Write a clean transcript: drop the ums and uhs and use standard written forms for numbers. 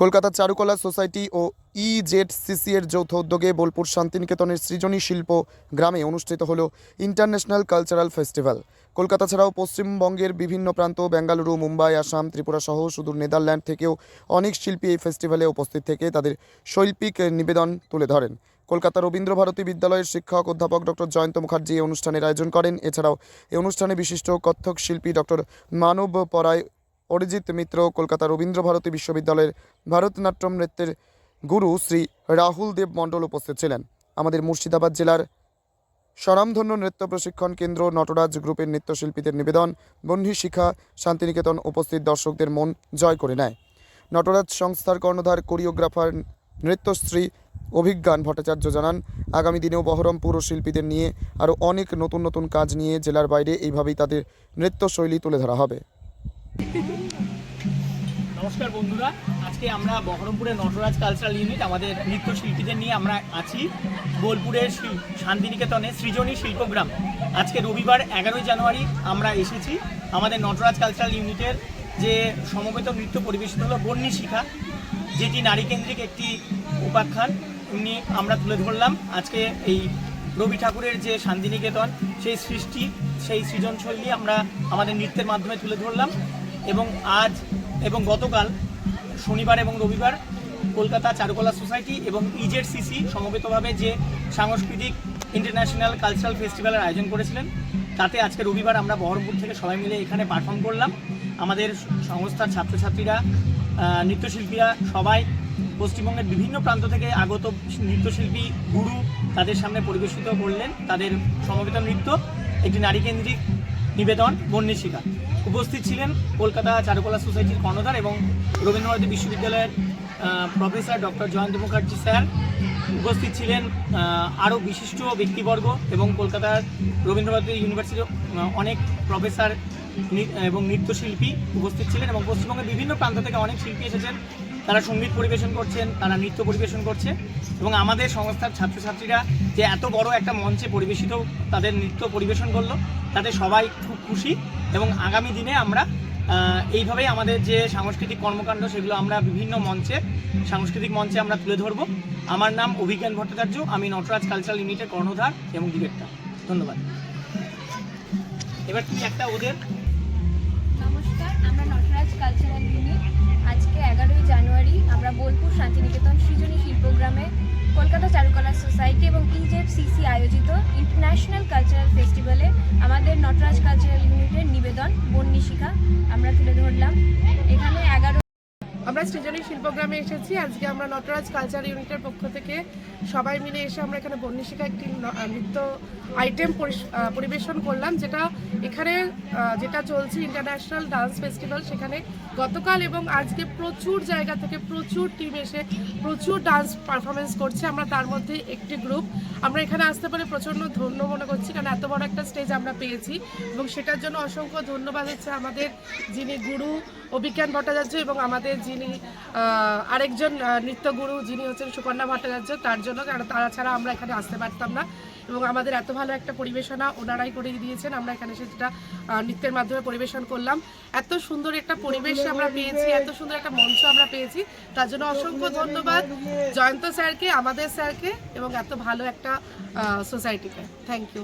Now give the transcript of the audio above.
কলকাতা চারুকলা সোসাইটি ও ইজেডসিসি এর যৌথ উদ্যোগে বোলপুর শান্তিনিকেতনের সৃজনী শিল্প গ্রামে অনুষ্ঠিত হলো ইন্টারন্যাশনাল কালচারাল ফেস্টিভ্যাল। কলকাতা ছাড়াও পশ্চিমবঙ্গের বিভিন্ন প্রান্ত, বেঙ্গালুরু, মুম্বাই, আসাম, ত্রিপুরা সহ সুদূর নেদারল্যান্ড থেকেও অনেক শিল্পী এই ফেস্টিভ্যালে উপস্থিত থেকে তাদের শৈল্পিক নিবেদন তুলে ধরেন। কলকাতা রবীন্দ্রভারতী বিদ্যালয়ের শিক্ষক অধ্যাপক ডক্টর জয়ন্ত মুখার্জি এই অনুষ্ঠানের আয়োজন করেন। এছাড়াও এই অনুষ্ঠানে বিশিষ্ট কত্থক শিল্পী ডক্টর মানব পরায়, অরিজিৎ মিত্র, কলকাতা রবীন্দ্রভারতী বিশ্ববিদ্যালয়ের ভারতনাট্যম নৃত্যের গুরু শ্রী রাহুল দেব মণ্ডল উপস্থিত ছিলেন। আমাদের মুর্শিদাবাদ জেলার স্বনামধন্য নৃত্য প্রশিক্ষণ কেন্দ্র নটরাজ গ্রুপের নৃত্যশিল্পীদের নিবেদন বহ্নি শিখা শান্তিনিকেতন উপস্থিত দর্শকদের মন জয় করে নেয়। নটরাজ সংস্থার কর্ণধার কোরিওগ্রাফার নৃত্যশ্রী অভিজ্ঞান ভট্টাচার্য জানান, আগামী দিনেও বহরমপুর ও শিল্পীদের নিয়ে আরও অনেক নতুন নতুন কাজ নিয়ে জেলার বাইরে এইভাবেই তাদের নৃত্যশৈলী তুলে ধরা হবে। নমস্কার বন্ধুরা, আজকে আমরা বহরমপুরের নটরাজ কালচারাল ইউনিট আমাদের নৃত্যশিল্পীদের নিয়ে আমরা আছি বোলপুরের শান্তিনিকেতনে সৃজনী শিল্পগ্রাম। আজকে রবিবার 11ই জানুয়ারি আমরা এসেছি। আমাদের নটরাজ কালচারাল ইউনিটের যে সমবেত নৃত্য পরিবেশিত হলো বহ্নি শিখা, যেটি নারীকেন্দ্রিক একটি উপাখ্যান নিয়ে আমরা তুলে ধরলাম। আজকে এই রবি ঠাকুরের যে শান্তিনিকেতন, সেই সৃষ্টি, সেই সৃজনশৈলী আমরা আমাদের নৃত্যের মাধ্যমে তুলে ধরলাম। এবং আজ এবং গতকাল শনিবার এবং রবিবার কলকাতা চারুকলা সোসাইটি এবং ইজেডসিসি সমবেতভাবে যে সাংস্কৃতিক ইন্টারন্যাশনাল কালচারাল ফেস্টিভ্যালের আয়োজন করেছিলেন, তাতে আজকে রবিবার আমরা বহরমপুর থেকে সবাই মিলে এখানে পারফর্ম করলাম। আমাদের সংস্থার ছাত্রছাত্রীরা, নৃত্যশিল্পীরা সবাই পশ্চিমবঙ্গের বিভিন্ন প্রান্ত থেকে আগত নৃত্যশিল্পী গুরু তাদের সামনে পরিবেশিত করলেন তাদের সমবেত নৃত্য, একটি নারীকেন্দ্রিক নিবেদন বহ্নি শিখা। উপস্থিত ছিলেন কলকাতা চারুকলা সোসাইটির কর্ণধার এবং রবীন্দ্রভারতী বিশ্ববিদ্যালয়ের professor doctor Jayanta Mukherjee sir. উপস্থিত ছিলেন আরও বিশিষ্ট ব্যক্তিবর্গ এবং কলকাতার রবীন্দ্রভারতী ইউনিভার্সিটির অনেক প্রফেসর এবং নৃত্যশিল্পী উপস্থিত ছিলেন। এবং পশ্চিমবঙ্গের বিভিন্ন প্রান্ত থেকে অনেক শিল্পী এসেছেন, তারা সঙ্গীত পরিবেশন করছেন, তারা নৃত্য পরিবেশন করছে। এবং আমাদের সংস্থার ছাত্রছাত্রীরা যে এত বড় একটা মঞ্চে পরিবেশিত তাদের নৃত্য পরিবেশন করলো, তাতে সবাই খুব খুশি। এবং আগামী দিনে আমরা এইভাবেই আমাদের যে সাংস্কৃতিক কর্মকাণ্ড সেগুলো আমরা বিভিন্ন মঞ্চে, সাংস্কৃতিক মঞ্চে আমরা তুলে ধরবো। আমার নাম অভিজ্ঞান ভট্টাচার্য, আমি নটরাজ কালচারাল ইউনিটের কর্ণধার এবং ডিরেক্টর। ধন্যবাদ। এবার কি একটা ওদের নমস্কার, আমরা নটরাজ কালচারাল ইউনিট আজকে 11ই জানুয়ারি আমরা বোলপুর শান্তিনিকেতন সৃজনী শিল্পগ্রামে কলকাতা চারুকলা সোসাইটি এবং ইজেডসিসি আয়োজিত ইন্টারন্যাশনাল কালচারাল ফেস্টিভ্যালে আমাদের নটরাজ কালচারাল ইউনিটের নিবেদন বহ্নি শিখা আমরা তুলে ধরলাম। এখানে আমরা সৃজনী শিল্পগ্রামে এসেছি। আজকে আমরা নটরাজ কালচার ইউনিটের পক্ষ থেকে সবাই মিলে এসে আমরা এখানে বহ্নি শিখা একটি নৃত্য আইটেম পরিবেশন করলাম, যেটা এখানে যেটা চলছে ইন্টারন্যাশনাল ডান্স ফেস্টিভ্যাল। সেখানে গতকাল এবং আজকে প্রচুর জায়গা থেকে প্রচুর টিম এসে প্রচুর ডান্স পারফরমেন্স করছে। আমরা তার মধ্যে একটি গ্রুপ। আমরা এখানে আসতে পারে প্রচণ্ড ধন্য মনে করছি, কারণ এত বড় একটা স্টেজ আমরা পেয়েছি এবং সেটার জন্য অসংখ্য ধন্যবাদ হচ্ছে আমাদের যিনি গুরু অভিজ্ঞান ভট্টাচার্য এবং আমাদের যিনি আরেকজন নৃত্যগুরু যিনি হচ্ছেন সুকন্যা ভট্টাচার্য, তার জন্য, কারণ তারা ছাড়া আমরা এখানে আসতে পারতাম না। এবং আমাদের এত ভালো একটা পরিবেশনা ওনারাই করে দিয়েছেন। আমরা এখানে সেটা নৃত্যের মাধ্যমে পরিবেশন করলাম। এত সুন্দর একটা পরিবেশ আমরা পেয়েছি, এত সুন্দর একটা মঞ্চ আমরা পেয়েছি, তার জন্য অসংখ্য ধন্যবাদ জয়ন্ত স্যারকে, আমাদের স্যারকে এবং এত ভালো একটা সোসাইটিকে। Thank you.